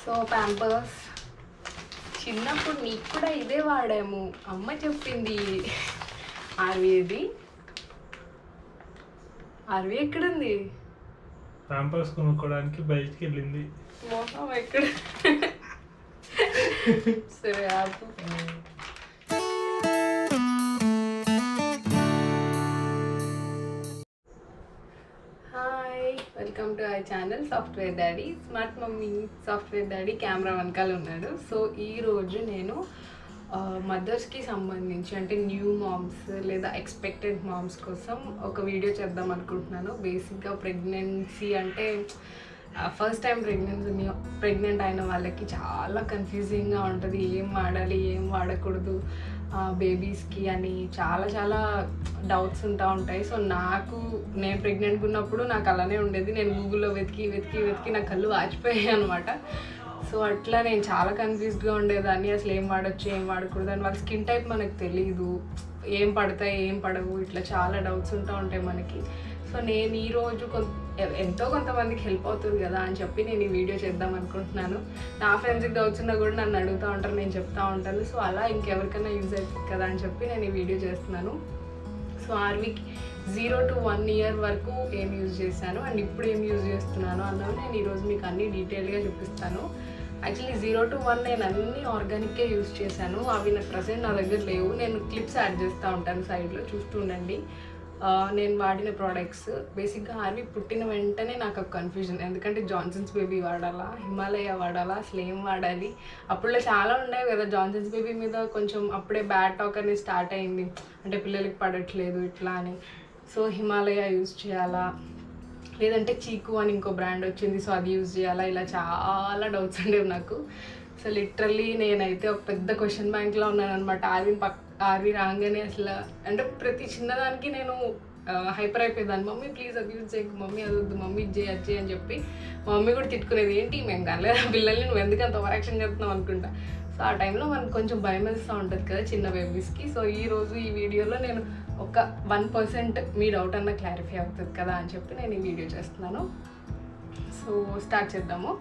So Pampers చిన్నప్పుడు నీకు కూడా ఇదే వాడాము, అమ్మ చెప్పింది. ఆర్వీది ఆర్వీ ఎక్కడుంది? ప్యాంపర్స్ కొనుక్కోవడానికి బయటికి వెళ్ళింది. మోసం ఎక్కడ? సరే ఆపు. Hi, welcome to our channel software daddy. Smart mummy software daddy camera వెనకాల ఉన్నాడు. సో ఈరోజు నేను మదర్స్కి సంబంధించి అంటే న్యూ మామ్స్ లేదా ఎక్స్పెక్టెడ్ మామ్స్ కోసం ఒక వీడియో చేద్దాం అనుకుంటున్నాను. బేసిక్గా ప్రెగ్నెన్సీ అంటే ఫస్ట్ టైం ప్రెగ్నెంట్ అయిన వాళ్ళకి చాలా కన్ఫ్యూజింగ్గా ఉంటుంది. ఏం వాడాలి, ఏం వాడకూడదు బేబీస్కి అని చాలా చాలా డౌట్స్ ఉంటాయి. సో నేను ప్రెగ్నెంట్గా ఉన్నప్పుడు నాకు అలానే ఉండేది. నేను గూగుల్లో వెతికి నా కళ్ళు వాచిపోయాయి అనమాట. సో అట్లా నేను చాలా కన్ఫ్యూజ్డ్గా ఉండేదాన్ని. అసలు ఏం వాడచ్చు, ఏం వాడకూడదు అని. వాళ్ళ స్కిన్ టైప్ మనకు తెలియదు, ఏం పడతాయి ఏం పడవు, ఇట్లా చాలా డౌట్స్ ఉంటాయి మనకి. సో నేను ఈరోజు ఎంతో కొంతమందికి హెల్ప్ అవుతుంది కదా అని చెప్పి నేను ఈ వీడియో చేద్దాం అనుకుంటున్నాను. నా ఫ్రెండ్స్కి డౌట్స్ ఉన్నా కూడా నన్ను అడుగుతూ ఉంటారు, నేను చెప్తూ ఉంటాను. సో అలా ఇంకెవరికైనా యూజ్ అవుతుంది కదా అని చెప్పి నేను ఈ వీడియో చేస్తున్నాను. సో ఆర్వీకి 0 to 1 year వరకు ఏం యూజ్ చేశాను అండ్ ఇప్పుడు ఏం యూజ్ చేస్తున్నాను అన్నది నేను ఈరోజు మీకు అన్ని డీటెయిల్గా చూపిస్తాను. యాక్చువల్లీ 0 to 1 నేను అన్నీ ఆర్గానిక్కే యూజ్ చేశాను. అవి నాకు ప్రజెంట్ నా దగ్గర లేవు. నేను క్లిప్స్ యాడ్ చేస్తూ ఉంటాను సైడ్లో, చూస్తూ ఉండండి. నేను వాడిన ప్రోడక్ట్స్ బేసిక్గా ఆర్వీ పుట్టిన వెంటనే నాకు ఒక కన్ఫ్యూజన్. ఎందుకంటే జాన్సన్స్ బేబీ వాడాలా, హిమాలయ వాడాలా, అసలు ఏం వాడాలి. అప్పుడులో చాలా ఉండేవి కదా. జాన్సన్స్ బేబీ మీద కొంచెం అప్పుడే బ్యాడ్ టాక్ అనేది స్టార్ట్ అయింది, అంటే పిల్లలకి పడట్లేదు ఇట్లా అని. సో హిమాలయ యూజ్ చేయాలా, లేదంటే చీకు అని ఇంకో బ్రాండ్ వచ్చింది, సో అది యూజ్ చేయాలా, ఇలా చాలా డౌట్స్ ఉండేవి నాకు. సో లిటరల్లీ నేనైతే ఒక పెద్ద క్వశ్చన్ బ్యాంక్లో ఉన్నాను అనమాట. ఆర్వీ రాగానే అసలు అంటే ప్రతి చిన్నదానికి నేను హైపర్ అయిపోయేదాన్ని. మమ్మీ ప్లీజ్ అది యూజ్ చేయకు, మమ్మీ అది వద్దు, మమ్మీ ఇది చేయొచ్చు అని చెప్పి మా మమ్మీ కూడా తిట్టుకునేది. ఏంటి మేము కనలేదా పిల్లల్ని, నువ్వు ఎందుకు అంత ఓవరాక్షన్ చేస్తున్నావు అనుకుంటా. సో ఆ టైంలో మనకు కొంచెం భయం వేస్తూ ఉంటుంది కదా చిన్న బేబీస్కి. సో ఈరోజు ఈ వీడియోలో నేను ఒక 1% మీ డౌట్ అన్న క్లారిఫై అవుతుంది కదా అని చెప్పి నేను ఈ వీడియో చేస్తున్నాను. సో స్టార్ట్ చేద్దాము.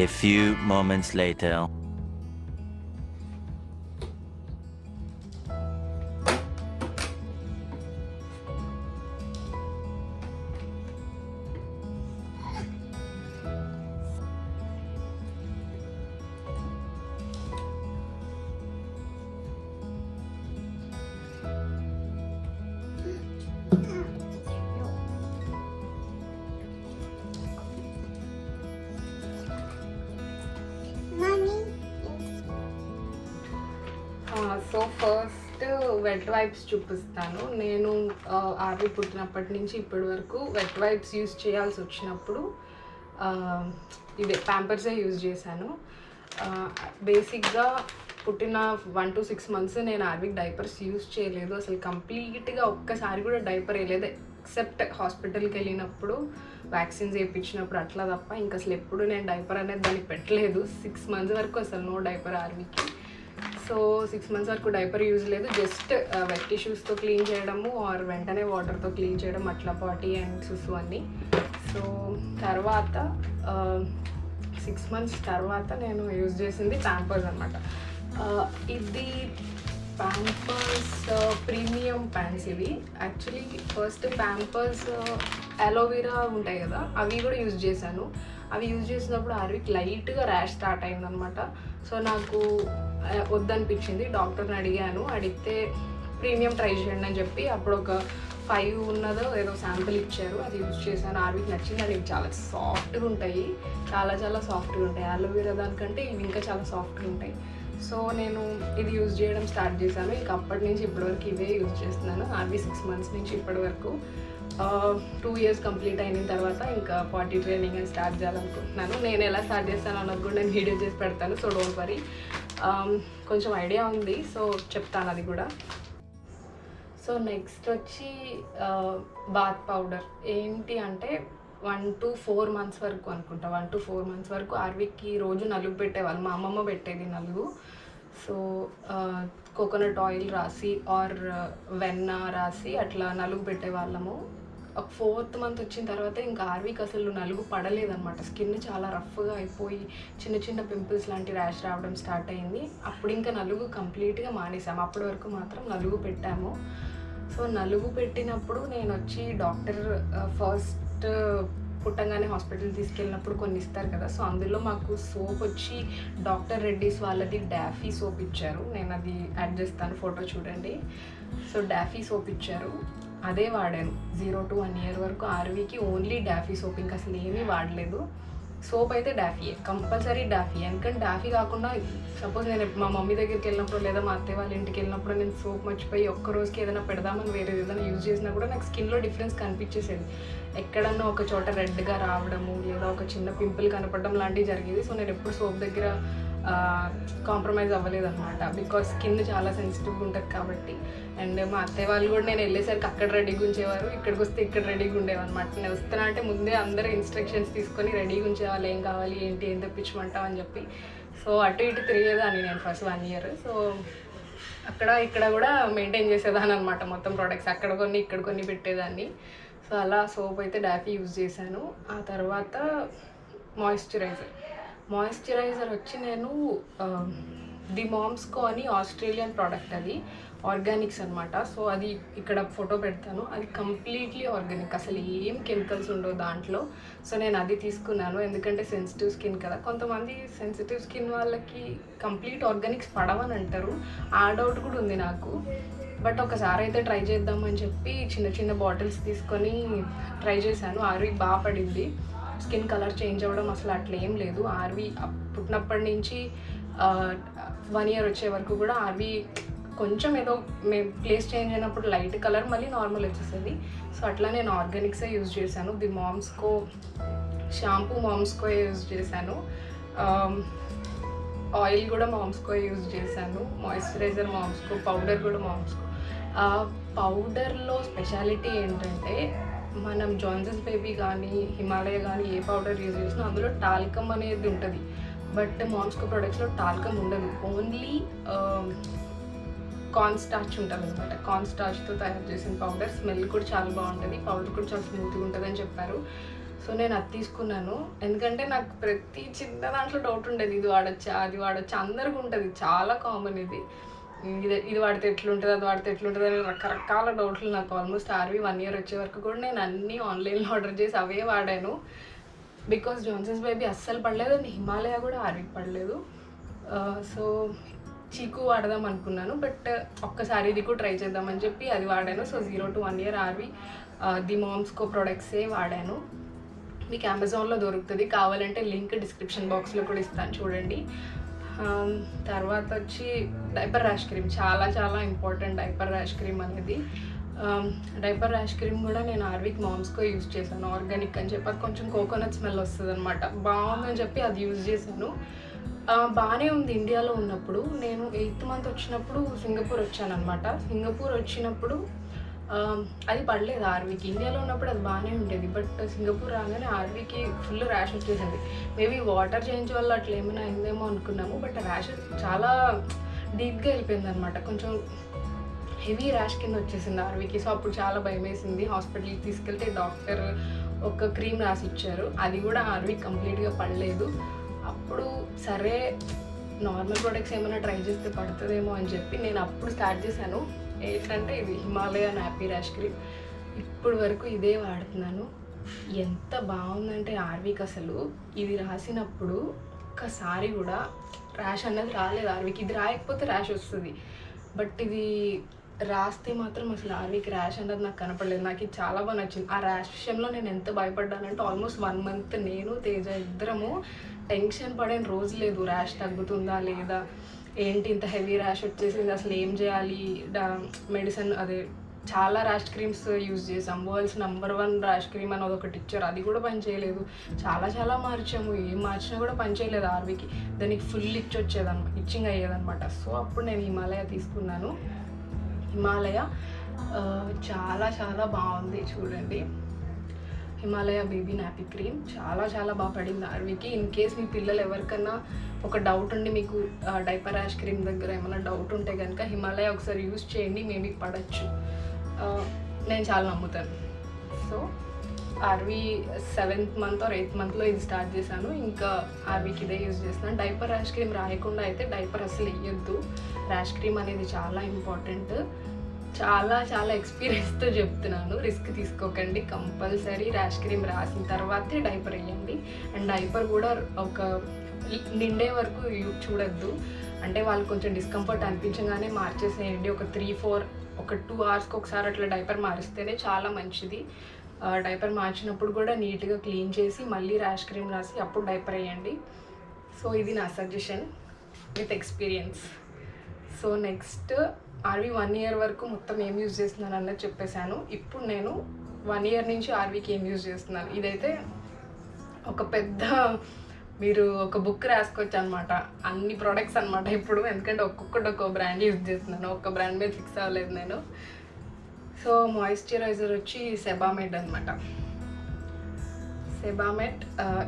A few moments later. So first wet wipes చూపిస్తాను. నేను ఆర్వీ పుట్టినప్పటి నుంచి ఇప్పటి వరకు వెట్ వైప్స్ యూజ్ చేయాల్సి వచ్చినప్పుడు ఇదే ప్యాంపర్సే యూజ్ చేశాను. బేసిక్గా పుట్టిన 1 to 6 months నేను ఆర్వీకి డైపర్స్ యూజ్ చేయలేదు. అసలు కంప్లీట్గా ఒక్కసారి కూడా డైపర్ వేయలేదు, ఎక్సెప్ట్ హాస్పిటల్కి వెళ్ళినప్పుడు వ్యాక్సిన్స్ వేయించినప్పుడు అట్లా తప్ప ఇంకా అసలు ఎప్పుడు నేను డైపర్ అనేది దానికి పెట్టలేదు. 6 months వరకు అసలు నో డైపర్ ఆర్వీకి. సో 6 months వరకు డైపర్ యూజ్ లేదు. జస్ట్ వెట్ టిష్యూస్తో క్లీన్ చేయడము ఆర్ వెంటనే వాటర్తో క్లీన్ చేయడం అట్లా పాటీ అండ్ సుసు అన్నీ. సో తర్వాత 6 months తర్వాత నేను యూజ్ చేసింది ప్యాంపర్స్ అనమాట. ఇది ప్యాంపర్స్ ప్రీమియం ప్యాంట్స్ ఇవి. యాక్చువల్లీ ఫస్ట్ ప్యాంపర్స్ అలోవెరా ఉంటాయి కదా, అవి కూడా యూజ్ చేశాను. అవి యూజ్ చేసినప్పుడు ఆర్వీకి లైట్గా ర్యాష్ స్టార్ట్ అయిందనమాట. సో నాకు వద్దనిపించింది. డాక్టర్ని అడిగితే ప్రీమియం ట్రై చేయండి అని చెప్పి అప్పుడు ఒక 5 ఉన్నదో ఏదో శాంపిల్ ఇచ్చారు, అది యూజ్ చేశాను. ఆర్వీకి నచ్చింది. అండ్ ఇవి చాలా సాఫ్ట్గా ఉంటాయి, చాలా చాలా సాఫ్ట్గా ఉంటాయి. అలోవెరా దానికంటే ఇవి ఇంకా చాలా సాఫ్ట్గా ఉంటాయి. సో నేను ఇది యూజ్ చేయడం స్టార్ట్ చేశాను. ఇంక అప్పటి నుంచి ఇప్పటివరకు ఇవే యూజ్ చేస్తున్నాను. ఆర్వీ 6 months నుంచి ఇప్పటి వరకు 2 years కంప్లీట్ అయిన తర్వాత ఇంకా పాటీ ట్రైనింగ్ అని స్టార్ట్ చేయాలనుకుంటున్నాను. నేను ఎలా స్టార్ట్ చేస్తాను అన్నది కూడా నేను వీడియో చేసి పెడతాను. సో డోంట్ వరీ, కొంచెం ఐడియా ఉంది, సో చెప్తాను అది కూడా. సో నెక్స్ట్ వచ్చి బాత్ పౌడర్. ఏంటి అంటే 1 to 4 months వరకు అనుకుంటా, 1 to 4 months వరకు ఆర్వీకి రోజు నలుగు పెట్టేవాళ్ళు. మా అమ్మమ్మ పెట్టేది నలుగు. సో కోకోనట్ ఆయిల్ రాసి ఆర్ వెన్న రాసి అట్లా నలుగు పెట్టేవాళ్ళము. ఒక 4th మంత్ వచ్చిన తర్వాత ఇంకా ఆర్వీకి అసలు నలుగు పడలేదన్నమాట. స్కిన్ చాలా రఫ్గా అయిపోయి చిన్న చిన్న పింపుల్స్ లాంటి ర్యాష్ రావడం స్టార్ట్ అయింది. అప్పుడు ఇంకా నలుగు కంప్లీట్గా మానేసాము. అప్పటి వరకు మాత్రం నలుగు పెట్టాము. సో నలుగు పెట్టినప్పుడు నేను వచ్చి డాక్టర్ ఫస్ట్ పుట్టంగానే హాస్పిటల్ తీసుకెళ్ళినప్పుడు కొన్ని ఇస్తారు కదా, సో అందులో మాకు సోప్ వచ్చి డాక్టర్ రెడ్డీస్ వాళ్ళది డాఫీ సోప్ ఇచ్చారు. నేను అది యాడ్ చేస్తాను, ఫోటో చూడండి. సో డాఫీ సోప్ ఇచ్చారు, అదే వాడాను 0 to 1 year వరకు. ఆర్వీకి ఓన్లీ డాఫీ సోప్, ఇంకా అసలు ఏమీ వాడలేదు. సోప్ అయితే డాఫీయే, కంపల్సరీ డాఫీ. ఎందుకంటే డాఫీ కాకుండా సపోజ్ నేను మా మమ్మీ దగ్గరికి వెళ్ళినప్పుడు లేదా మా అత్తయ్య వాళ్ళ ఇంటికి వెళ్ళినప్పుడు నేను సోప్ మర్చిపోయి ఒక్క రోజుకి ఏదైనా పెడదామని వేరేది ఏదైనా యూజ్ చేసినా కూడా నాకు స్కిన్లో డిఫరెన్స్ కనిపించేసేది. ఎక్కడన్నా ఒక చోట రెడ్గా రావడము లేదా ఒక చిన్న పింపుల్ కనపడడం లాంటివి జరిగేది. సో నేను ఎప్పుడు సోప్ దగ్గర కాంప్రమైజ్ అవ్వలేదన్నమాట, బికాస్ స్కిన్ చాలా సెన్సిటివ్గా ఉంటుంది కాబట్టి. అండ్ మా అత్తయ్య వాళ్ళు కూడా నేను వెళ్ళేసరికి అక్కడ రెడీగా ఉంచేవారు, ఇక్కడికి వస్తే ఇక్కడ రెడీగా ఉండేవన్నమాట. నేను వస్తున్నా అంటే ముందే అందరూ ఇన్స్ట్రక్షన్స్ తీసుకొని రెడీగా ఉంచేవాళ్ళు, ఏం కావాలి ఏంటి ఏం తెప్పించమంటావు అని చెప్పి. సో అటు ఇటు తిరిగేదాన్ని నేను ఫస్ట్ 1 year. సో అక్కడ ఇక్కడ కూడా మెయింటైన్ చేసేదాన్ని అనమాట, మొత్తం ప్రోడక్ట్స్ అక్కడ కొన్ని ఇక్కడ కొన్ని పెట్టేదాన్ని. సో అలా సోప్ అయితే డాఫీ యూజ్ చేశాను. ఆ తర్వాత మాయిశ్చరైజర్ వచ్చి నేను ది మామ్స్కో అని ఆస్ట్రేలియన్ ప్రోడక్ట్, అది ఆర్గానిక్స్ అనమాట. సో అది ఇక్కడ ఫోటో పెడతాను, అది కంప్లీట్లీ ఆర్గానిక్, అసలు ఏం కెమికల్స్ ఉండవు దాంట్లో. సో నేను అది తీసుకున్నాను, ఎందుకంటే సెన్సిటివ్ స్కిన్ కదా. కొంతమంది సెన్సిటివ్ స్కిన్ వాళ్ళకి కంప్లీట్ ఆర్గానిక్స్ పడవని అంటారు, ఆ డౌట్ కూడా ఉంది నాకు. బట్ ఒకసారి అయితే ట్రై చేద్దామని చెప్పి చిన్న చిన్న బాటిల్స్ తీసుకొని ట్రై చేశాను. ఆర్వీ బాగా పడింది, స్కిన్ కలర్ చేంజ్ అవ్వడం అసలు అట్లా ఏం లేదు. ఆర్వీ పుట్టినప్పటి నుంచి 1 year వచ్చే వరకు కూడా ఆర్వీ కొంచెం ఏదో మేము ప్లేస్ చేంజ్ అయినప్పుడు లైట్ కలర్ మళ్ళీ నార్మల్ వచ్చేసేది. సో అట్లా నేను ఆర్గానిక్సే యూజ్ చేశాను. ది మామ్స్కో షాంపూ మామ్స్కో యూజ్ చేశాను, ఆయిల్ కూడా మామ్స్కో యూజ్ చేశాను, మాయిశ్చరైజర్ మామ్స్కో, పౌడర్ కూడా మామ్స్కో. పౌడర్లో స్పెషాలిటీ ఏంటంటే మనం జాన్సన్స్ బేబీ కానీ హిమాలయ కానీ ఏ పౌడర్ యూజ్ చేసినా అందులో టాల్కమ్ అనేది ఉంటుంది. బట్ మామ్స్కో ప్రొడక్ట్స్లో టాల్కమ్ ఉండదు, ఓన్లీ కార్న్ స్టార్చ్ ఉంటుంది అనమాట. కార్న్ స్టార్చ్తో తయారు చేసిన పౌడర్, స్మెల్ కూడా చాలా బాగుంటుంది, పౌడర్ కూడా చాలా స్మూత్గా ఉంటుంది అని చెప్పారు. సో నేను అది తీసుకున్నాను, ఎందుకంటే నాకు ప్రతి చిన్న దాంట్లో డౌట్ ఉండేది, ఇది వాడచ్చా అది వాడచ్చా, అందరికీ ఉంటుంది, చాలా కామన్ ఇది. ఇది వాడితే ఎట్లుంటుంది అది వాడితే ఎట్లుంటుంది అని రకరకాల డౌట్లు నాకు. ఆల్మోస్ట్ ఆర్వీ 1 year వచ్చే వరకు కూడా నేను అన్నీ ఆన్లైన్లో ఆర్డర్ చేసి అవే వాడాను, బికాస్ జాన్సన్స్ బేబీ అస్సలు పడలేదు అండ్ హిమాలయ కూడా ఆర్వీకి పడలేదు. సో చీకు వాడదాం అనుకున్నాను, బట్ ఒక్కసారి ఇది కూడా ట్రై చేద్దామని చెప్పి అది వాడాను. సో 0 to 1 year ఆర్వీ ది మామ్స్కో ప్రొడక్ట్సే వాడాను. మీకు అమెజాన్లో దొరుకుతుంది, కావాలంటే లింక్ డిస్క్రిప్షన్ బాక్స్లో కూడా ఇస్తాను చూడండి. తర్వాత వచ్చి డైపర్ ర్యాష్ క్రీమ్, చాలా చాలా ఇంపార్టెంట్ డైపర్ ర్యాష్ క్రీమ్ అనేది. డైపర్ ర్యాష్ క్రీమ్ కూడా నేను ఆర్వీకి మామ్స్కో యూజ్ చేశాను, ఆర్గానిక్ అని చెప్పి. అది కొంచెం కోకోనట్ స్మెల్ వస్తుంది అనమాట, బాగుందని చెప్పి అది యూజ్ చేశాను. బాగానే ఉంది. ఇండియాలో ఉన్నప్పుడు నేను 8th month వచ్చినప్పుడు సింగపూర్ వచ్చాను అనమాట. సింగపూర్ వచ్చినప్పుడు అది పడలేదు ఆర్వీకి, ఇండియాలో ఉన్నప్పుడు అది బాగానే ఉండేది. బట్ సింగపూర్ రాగానే ఆర్వీకి ఫుల్ ర్యాష్ వచ్చేసింది. మేబీ వాటర్ చేంజ్ వల్ల అట్లా ఏమైనా అయిందేమో అనుకున్నాము, బట్ ర్యాష్ చాలా డీప్గా వెళ్ళిపోయింది అనమాట, కొంచెం హెవీ ర్యాష్ కింద వచ్చేసింది ఆర్వీకి. సో అప్పుడు చాలా భయం వేసింది. హాస్పిటల్కి తీసుకెళ్తే డాక్టర్ ఒక క్రీమ్ రాసి ఇచ్చారు, అది కూడా ఆర్వీకి కంప్లీట్గా పడలేదు. అప్పుడు సరే నార్మల్ ప్రొడక్ట్స్ ఏమైనా ట్రై చేస్తే పడుతుందేమో అని చెప్పి నేను అప్పుడు స్టార్ట్ చేశాను. ఏంటంటే ఇది హిమాలయ హ్యాపీ ర్యాష్ క్రీమ్, ఇప్పుడు వరకు ఇదే వాడుతున్నాను. ఎంత బాగుందంటే ఆర్వీకి అసలు ఇది రాసినప్పుడు ఒక్కసారి కూడా ర్యాష్ అన్నది రాలేదు ఆర్వీకి. ఇది రాయకపోతే ర్యాష్ వస్తుంది, బట్ ఇది రాస్తే మాత్రం అసలు ఆర్వీకి ర్యాష్ అన్నది నాకు కనపడలేదు. నాకు ఇది చాలా బాగా నచ్చింది. ఆ ర్యాష్ విషయంలో నేను ఎంత భయపడ్డానంటే ఆల్మోస్ట్ 1 month నేను తేజ ఇద్దరము టెన్షన్ పడిన రోజు లేదు, ర్యాష్ తగ్గుతుందా లేదా, ఏంటి ఇంత హెవీ ర్యాష్ వచ్చేసింది, అసలు ఏం చేయాలి. మెడిసిన్ అదే చాలా ర్యాష్ క్రీమ్స్ యూజ్ చేసాం, వరల్డ్స్ నెంబర్ 1 ర్యాష్ క్రీమ్ అని ఒకటి ఇచ్చారు, అది కూడా పనిచేయలేదు. చాలా మార్చాము, ఏం మార్చినా కూడా పనిచేయలేదు ఆర్వీకి. దానికి ఫుల్ ఇచ్చింగ్ అయ్యేదన్నమాట. సో అప్పుడు నేను హిమాలయ తీసుకున్నాను. హిమాలయ చాలా చాలా బాగుంది చూడండి. హిమాలయ బేబీ నాపీ క్రీమ్ చాలా బాగా పడింది ఆర్వీకి. ఇన్ కేస్ మీ పిల్లలు ఎవరికన్నా ఒక డౌట్ ఉండి మీకు డైపర్ ర్యాష్ క్రీమ్ దగ్గర ఏమైనా డౌట్ ఉంటే కనుక హిమాలయ ఒకసారి యూజ్ చేయండి, మేబీ పడచ్చు. నేను చాలా నమ్ముతాను. So RV 7th month or 8th మంత్లో ఇది స్టార్ట్ చేశాను. ఇంకా ఆర్వీకి ఇదే యూజ్ చేస్తున్నాను. డైపర్ ర్యాష్ క్రీమ్ రాయకుండా అయితే డైపర్ అసలు వేయొద్దు. ర్యాష్ క్రీమ్ అనేది చాలా ఇంపార్టెంట్. చాలా చాలా ఎక్స్పీరియన్స్తో చెప్తున్నాను, రిస్క్ తీసుకోకండి. కంపల్సరీ ర్యాష్ క్రీమ్ రాసిన తర్వాతే డైపర్ వేయండి. అండ్ డైపర్ కూడా ఒక నిండే వరకు చూడొద్దు. అంటే వాళ్ళు కొంచెం డిస్కంఫర్ట్ అనిపించగానే మార్చేసేయండి. ఒక 2 అవర్స్కి ఒకసారి అట్లా డైపర్ మారిస్తేనే చాలా మంచిది. డైపర్ మార్చినప్పుడు కూడా నీట్గా క్లీన్ చేసి మళ్ళీ ర్యాష్ క్రీమ్ రాసి అప్పుడు డైపర్ వేయండి. సో ఇది నా suggestion with experience. So next Aarvi 1 year వరకు మొత్తం ఏం యూజ్ చేస్తున్నాను అన్నది చెప్పేశాను. ఇప్పుడు నేను 1 year నుంచి ఆర్వీకి ఏం యూజ్ చేస్తున్నాను, ఇదైతే ఒక పెద్ద మీరు ఒక బుక్ రాసుకోవచ్చు అనమాట. అన్ని ప్రోడక్ట్స్ అనమాట ఇప్పుడు, ఎందుకంటే ఒక్కొక్కటి ఒక్కో బ్రాండ్ యూజ్ చేస్తున్నాను. ఒక్క బ్రాండ్ మీద ఫిక్స్ అవ్వలేదు నేను. సో మాయిశ్చరైజర్ వచ్చి సెబామెడ్ అనమాట. సెబామెడ్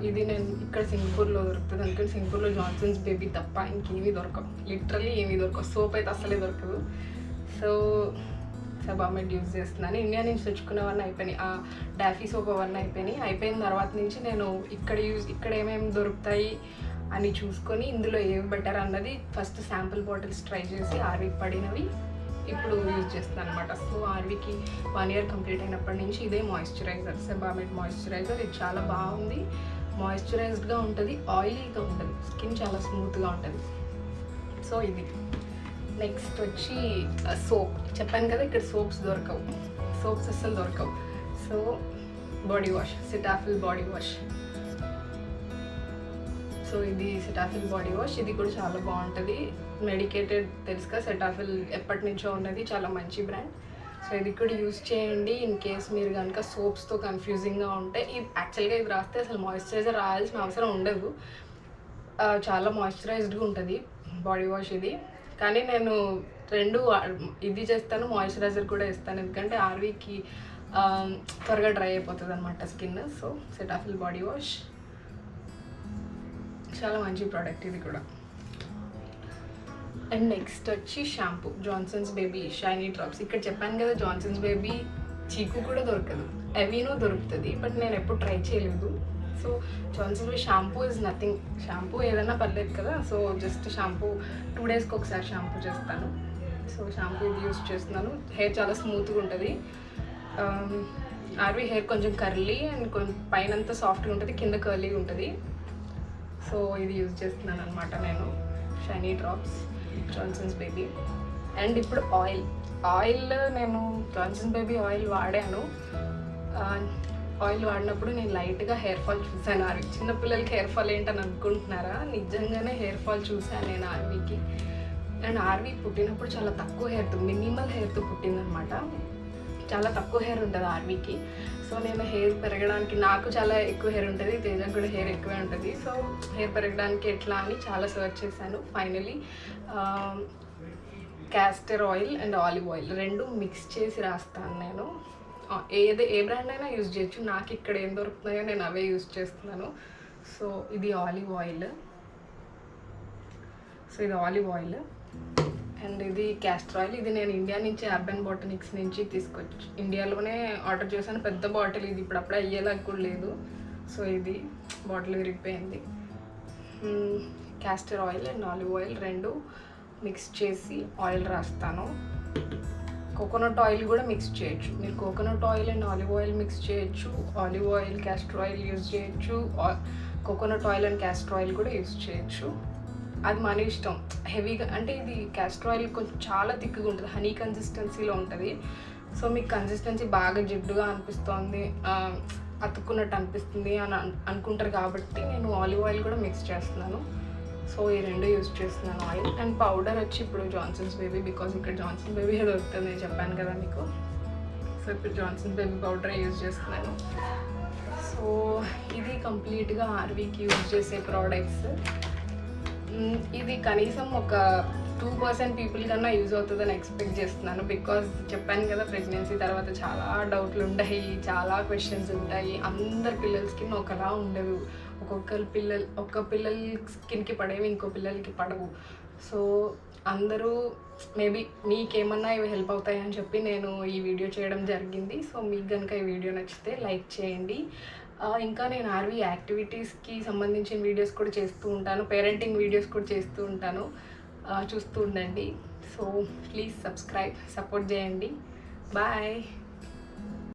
ఇది నేను ఇక్కడ సింగపూర్లో దొరుకుతుంది. అందుకని సింగపూర్లో జాన్సన్స్ బేబీ తప్ప ఇంకేమీ దొరకవు, లిటరలీ ఏమీ దొరకవు. సోప్ అయితే అసలే దొరకదు. సో సెబామెడ్ యూజ్ చేస్తున్నాను. ఇండియా నుంచి తెచ్చుకున్నవన్నీ అయిపోయినాయి. డాఫీ సోప్ అవన్నీ అయిపోయిన తర్వాత నుంచి నేను ఇక్కడ ఏమేమి దొరుకుతాయి అని చూసుకొని ఇందులో ఏమి బెటర్ అన్నది ఫస్ట్ శాంపుల్ బాటిల్స్ ట్రై చేసి ఆర్వీకి పడినవి ఇప్పుడు యూజ్ చేస్తున్నాను అనమాట. సో ఆర్వీకి 1 year కంప్లీట్ అయినప్పటి నుంచి ఇదే మాయిశ్చరైజర్, సెబామెడ్ మాయిశ్చరైజర్. ఇది చాలా బాగుంది, మాయిశ్చరైజ్డ్గా ఉంటుంది, ఆయిలీగా ఉంటుంది, స్కిన్ చాలా స్మూత్గా ఉంటుంది. సో ఇది. నెక్స్ట్ వచ్చి సోప్. చెప్పాను కదా ఇక్కడ సోప్స్ దొరకవు, సోప్స్ అస్సలు దొరకవు. So body wash, Cetaphil body wash. So ఇది సెటాఫిల్ బాడీ వాష్. ఇది కూడా చాలా బాగుంటుంది, మెడికేటెడ్ తెలుసుగా. సెటాఫిల్ ఎప్పటి నుంచో ఉన్నది, చాలా మంచి బ్రాండ్. సో ఇది కూడా యూజ్ చేయండి. ఇన్ కేస్ మీరు కనుక సోప్స్తో కన్ఫ్యూజింగ్గా ఉంటే, ఇది యాక్చువల్గా ఇది రాస్తే అసలు మాయిశ్చరైజర్ రాయాల్సిన అవసరం ఉండదు, చాలా మాయిశ్చరైజ్డ్గా ఉంటుంది బాడీ వాష్ ఇది. కానీ నేను రెండు ఇది చేస్తాను, మాయిశ్చరైజర్ కూడా ఇస్తాను, ఎందుకంటే ఆర్వీకి త్వరగా డ్రై అయిపోతుంది అనమాట skin. So Cetaphil body wash చాలా మంచి ప్రోడక్ట్ ఇది కూడా. అండ్ నెక్స్ట్ వచ్చి shampoo, Johnson's baby shiny drops. ఇక్కడ చెప్పాను కదా జాన్సన్స్ బేబీ చీకు కూడా దొరకదు, ఎవీనో దొరుకుతుంది, బట్ నేను ఎప్పుడు ట్రై చేయలేదు. So Johnson's baby shampoo is nothing. Shampoo ఏదైనా పర్లేదు కదా. సో జస్ట్ షాంపూ 2 daysకి ఒకసారి షాంపూ చేస్తాను. సో షాంపూ ఇది యూజ్ చేస్తున్నాను. హెయిర్ చాలా స్మూత్గా ఉంటుంది. ఆర్వీ హెయిర్ కొంచెం కర్లీ అండ్ కొంచెం పైనంతా సాఫ్ట్గా ఉంటుంది, కింద కర్లీగా ఉంటుంది. సో ఇది యూజ్ చేస్తున్నాను అనమాట నేను, shiny drops Johnson's baby. And ఇప్పుడు ఆయిల్ నేను జాన్సన్స్ బేబీ ఆయిల్ వాడాను. ఆయిల్ వాడినప్పుడు నేను లైట్గా హెయిర్ ఫాల్ చూశాను. ఆర్వీ చిన్నపిల్లలకి హెయిర్ ఫాల్ ఏంటని అనుకుంటున్నారా, నిజంగానే హెయిర్ ఫాల్ చూశాను నేను ఆర్వీకి. అండ్ ఆర్వీ పుట్టినప్పుడు చాలా తక్కువ హెయిర్తో, మినిమల్ హెయిర్తో పుట్టిందనమాట. చాలా తక్కువ హెయిర్ ఉంటుంది ఆర్వీకి. సో నేను హెయిర్ పెరగడానికి, నాకు చాలా ఎక్కువ హెయిర్ ఉంటుంది, తేజకు కూడా హెయిర్ ఎక్కువే ఉంటుంది. సో హెయిర్ పెరగడానికి ఎట్లా అని చాలా సర్చ్ చేశాను. Finally castor oil and olive oil రెండు మిక్స్ చేసి రాస్తాను నేను. ఏ బ్రాండ్ అయినా యూజ్ చేయొచ్చు, నాకు ఇక్కడ ఏం దొరుకుతున్నాయో నేను అవే యూజ్ చేస్తున్నాను. సో ఇది ఆలివ్ ఆయిల్. సో ఇది ఆలివ్ ఆయిల్ అండ్ ఇది క్యాస్టర్ ఆయిల్. ఇది నేను ఇండియా నుంచి అర్బన్ బాటనిక్స్ నుంచి తీసుకొచ్చి ఇండియాలోనే ఆర్డర్ చేశాను. పెద్ద బాటిల్ ఇది, ఇప్పుడు అప్పుడే అయ్యేలాగా కూడా లేదు. సో ఇది బాటిల్ విరిగిపోయింది. Castor oil and olive oil రెండు మిక్స్ చేసి ఆయిల్ రాస్తాను. కోకోనట్ ఆయిల్ కూడా మిక్స్ చేయొచ్చు మీరు, coconut oil and olive oil mix చేయొచ్చు, olive oil castor oil use చేయొచ్చు, coconut oil and castor oil కూడా యూజ్ చేయొచ్చు. అది మన ఇష్టం. హెవీగా అంటే ఇది క్యాస్టర్ ఆయిల్ కొంచెం చాలా థిక్గా ఉంటుంది, హనీ కన్సిస్టెన్సీలో ఉంటుంది. సో మీకు కన్సిస్టెన్సీ బాగా జిడ్డుగా అనిపిస్తుంది, అతుక్కున్నట్టు అనిపిస్తుంది అని అనుకుంటారు కాబట్టి నేను ఆలివ్ ఆయిల్ కూడా మిక్స్ చేస్తున్నాను. సో ఈ రెండు యూజ్ చేస్తున్నాను ఆయిల్. అండ్ పౌడర్ వచ్చి ఇప్పుడు జాన్సన్స్ బేబీ, బికాజ్ ఇక్కడ జాన్సన్స్ బేబీ దొరుకుతుంది నేను చెప్పాను కదా మీకు. సో ఇప్పుడు జాన్సన్స్ బేబీ పౌడర్ యూజ్ చేస్తున్నాను. సో ఇది కంప్లీట్గా ఆర్వీకి యూజ్ చేసే ప్రోడక్ట్స్. ఇది కనీసం ఒక 2% పీపుల్ కన్నా యూజ్ అవుతుందని ఎక్స్పెక్ట్ చేస్తున్నాను. బికాజ్ చెప్పాను కదా ప్రెగ్నెన్సీ తర్వాత చాలా డౌట్లు ఉంటాయి, చాలా క్వశ్చన్స్ ఉంటాయి. అందరి పిల్లల స్కిన్ ఒకలా ఉండదు, ఒక్క పిల్లల స్కిన్కి పడేవి ఇంకో పిల్లలకి పడవు. సో అందరూ మేబీ మీకేమన్నా ఇవి హెల్ప్ అవుతాయి అని చెప్పి నేను ఈ వీడియో చేయడం జరిగింది. సో మీకు కనుక ఈ వీడియో నచ్చితే లైక్ చేయండి. ఇంకా నేను ఆర్వీ యాక్టివిటీస్కి సంబంధించిన వీడియోస్ కూడా చేస్తూ ఉంటాను, పేరెంటింగ్ వీడియోస్ కూడా చేస్తూ ఉంటాను, చూస్తూ ఉండండి. సో ప్లీజ్ సబ్స్క్రైబ్, సపోర్ట్ చేయండి. బాయ్.